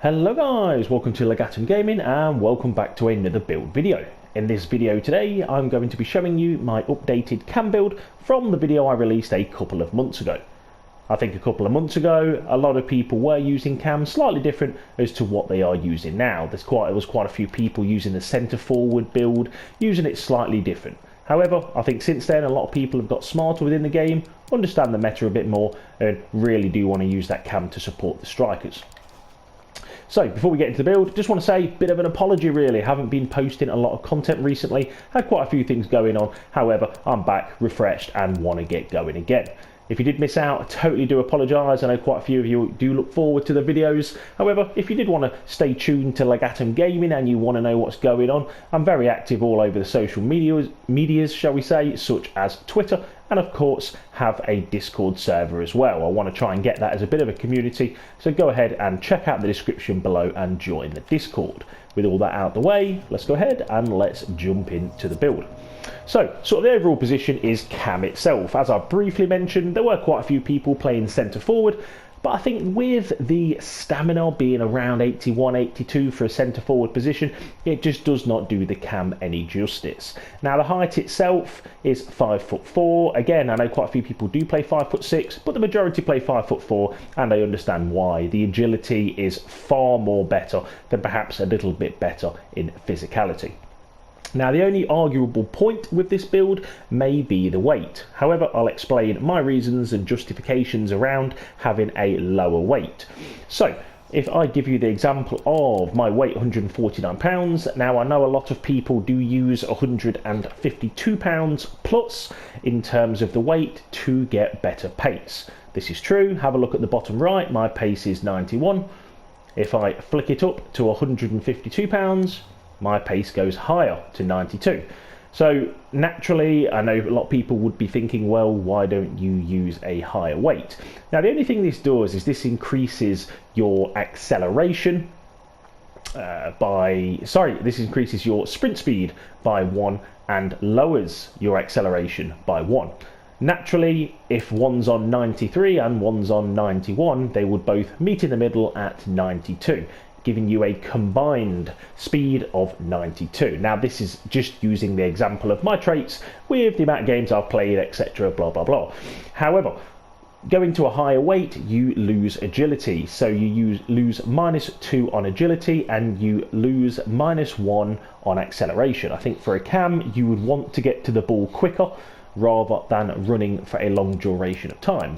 Hello guys, welcome to Legatum Gaming and welcome back to another build video. In this video today I'm going to be showing you my updated cam build from the video I released a couple of months ago. I think a couple of months ago a lot of people were using cams slightly different as to what they are using now. There was quite a few people using the centre forward build, using it slightly different. However, I think since then a lot of people have got smarter within the game, understand the meta a bit more and really do want to use that cam to support the strikers. So before we get into the build, just want to say a bit of an apology really. I haven't been posting a lot of content recently, had quite a few things going on. However, I'm back, refreshed and want to get going again. If you did miss out, I totally do apologise. I know quite a few of you do look forward to the videos. However, if you did want to stay tuned to Legatum Gaming and you want to know what's going on, I'm very active all over the social medias, shall we say, such as Twitter, and of course have a Discord server as well. I want to try and get that as a bit of a community, so go ahead and check out the description below and join the Discord. With all that out the way, let's go ahead and let's jump into the build. So, sort of the overall position is cam itself. As I briefly mentioned, there were quite a few people playing centre forward, but I think with the stamina being around 81, 82 for a centre forward position, it just does not do the cam any justice. Now the height itself is 5'4". Again, I know quite a few people do play 5'6", but the majority play 5'4", and I understand why. The agility is far more better than perhaps a little bit better in physicality. Now the only arguable point with this build may be the weight. However, I'll explain my reasons and justifications around having a lower weight. So, if I give you the example of my weight 149 pounds, now I know a lot of people do use 152 pounds plus in terms of the weight to get better pace. This is true. Have a look at the bottom right, my pace is 91. If I flick it up to 152 pounds, my pace goes higher to 92. So naturally, I know a lot of people would be thinking, well, why don't you use a higher weight? Now the only thing this does is this increases your acceleration this increases your sprint speed by 1 and lowers your acceleration by 1. Naturally, if one's on 93 and one's on 91, they would both meet in the middle at 92. Giving you a combined speed of 92. Now this is just using the example of my traits with the amount of games I've played, etc, blah blah blah. However, going to a higher weight, you lose agility. So you lose -2 on agility and you lose -1 on acceleration. I think for a cam, you would want to get to the ball quicker rather than running for a long duration of time.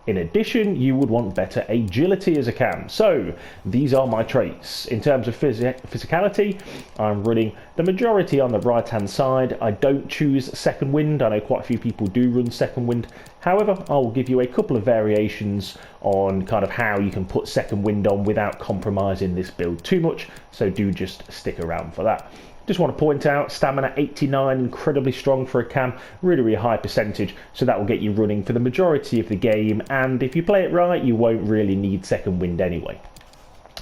In addition, you would want better agility as a cam. So these are my traits. In terms of physicality, I'm running the majority on the right hand side. I don't choose second wind. I know quite a few people do run second wind. However, I'll give you a couple of variations on kind of how you can put second wind on without compromising this build too much. So do just stick around for that. Just want to point out, stamina 89, incredibly strong for a cam, really high percentage, so that will get you running for the majority of the game, and if you play it right, you won't really need second wind anyway.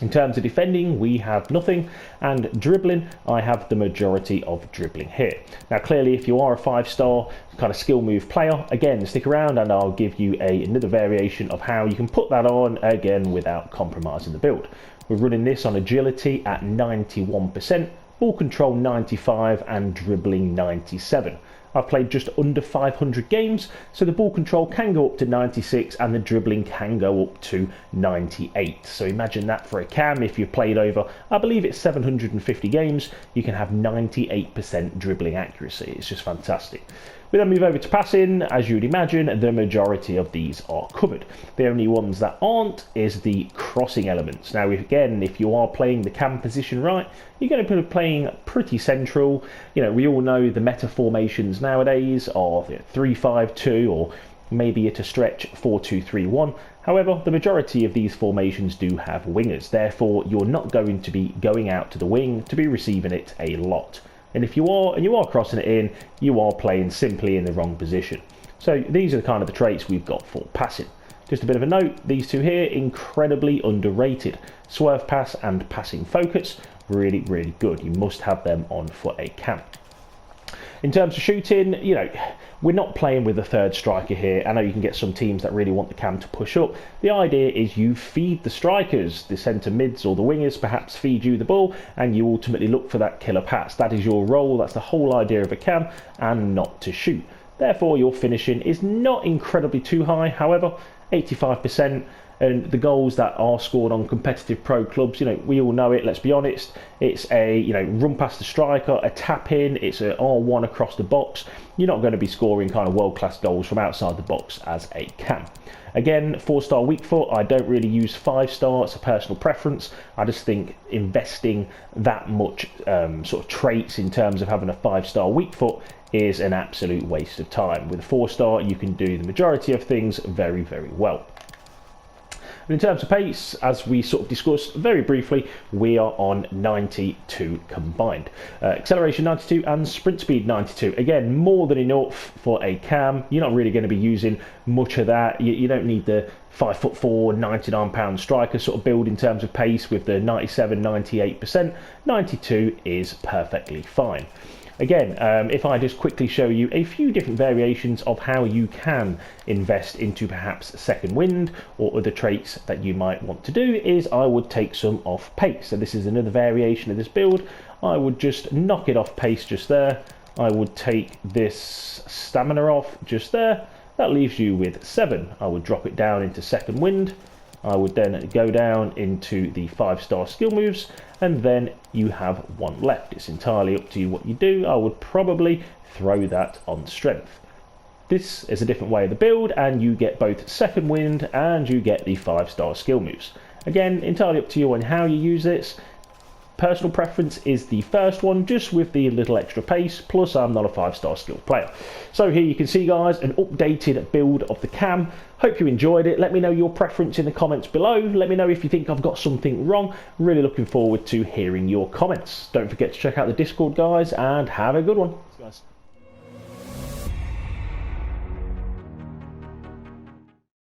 In terms of defending, we have nothing, and dribbling, I have the majority of dribbling here. Now clearly, if you are a 5-star kind of skill move player, again, stick around and I'll give you another variation of how you can put that on, again, without compromising the build. We're running this on agility at 91%, ball control 95 and dribbling 97. I've played just under 500 games, so the ball control can go up to 96 and the dribbling can go up to 98. So imagine that for a cam. If you've played over, I believe it's 750 games, you can have 98% dribbling accuracy. It's just fantastic. We then move over to passing. As you would imagine, the majority of these are covered. The only ones that aren't is the crossing elements. Now again, if you are playing the cam position right, you're going to be playing pretty central. You know, we all know the meta formations nowadays are 3-5-2 or maybe at a stretch 4-2-3-1. However, the majority of these formations do have wingers. Therefore, you're not going to be going out to the wing to be receiving it a lot. And if you are, and you are crossing it in, you are playing simply in the wrong position. So these are kind of the traits we've got for passing. Just a bit of a note, these two here, incredibly underrated. Swerve pass and passing focus, really good. You must have them on for a cam. In terms of shooting, you know, we're not playing with a third striker here. I know you can get some teams that really want the cam to push up. The idea is you feed the strikers, the centre mids or the wingers perhaps feed you the ball, and you ultimately look for that killer pass. That is your role, that's the whole idea of a cam, and not to shoot. Therefore your finishing is not incredibly too high, however 85%, and the goals that are scored on competitive pro clubs, you know, we all know it, let's be honest, it's a, you know, run past the striker, a tap in, it's a R1 across the box. You're not going to be scoring kind of world-class goals from outside the box as a cam. Again, 4-star weak foot, I don't really use 5-star, it's a personal preference. I just think investing that much sort of traits in terms of having a 5-star weak foot is an absolute waste of time. With a 4-star, you can do the majority of things very, very well. But in terms of pace, as we sort of discussed very briefly, we are on 92 combined. Acceleration 92 and sprint speed 92. Again, more than enough for a cam. You're not really going to be using much of that. You don't need the 5'4", 99-pound striker sort of build in terms of pace with the 97, 98%. 92 is perfectly fine. Again, if I just quickly show you a few different variations of how you can invest into perhaps second wind or other traits that you might want to do, is I would take some off pace. So this is another variation of this build. I would just knock it off pace just there. I would take this stamina off just there. That leaves you with 7. I would drop it down into second wind. I would then go down into the 5-star skill moves, and then you have 1 left. It's entirely up to you what you do. I would probably throw that on strength. This is a different way of the build, and you get both second wind and you get the 5-star skill moves. Again, entirely up to you on how you use this. Personal preference is the first one, just with the little extra pace, plus I'm not a 5-star skill player. So here you can see, guys, an updated build of the cam. Hope you enjoyed it. Let me know your preference in the comments below. Let me know if you think I've got something wrong. Really looking forward to hearing your comments. Don't forget to check out the Discord, guys, and have a good one.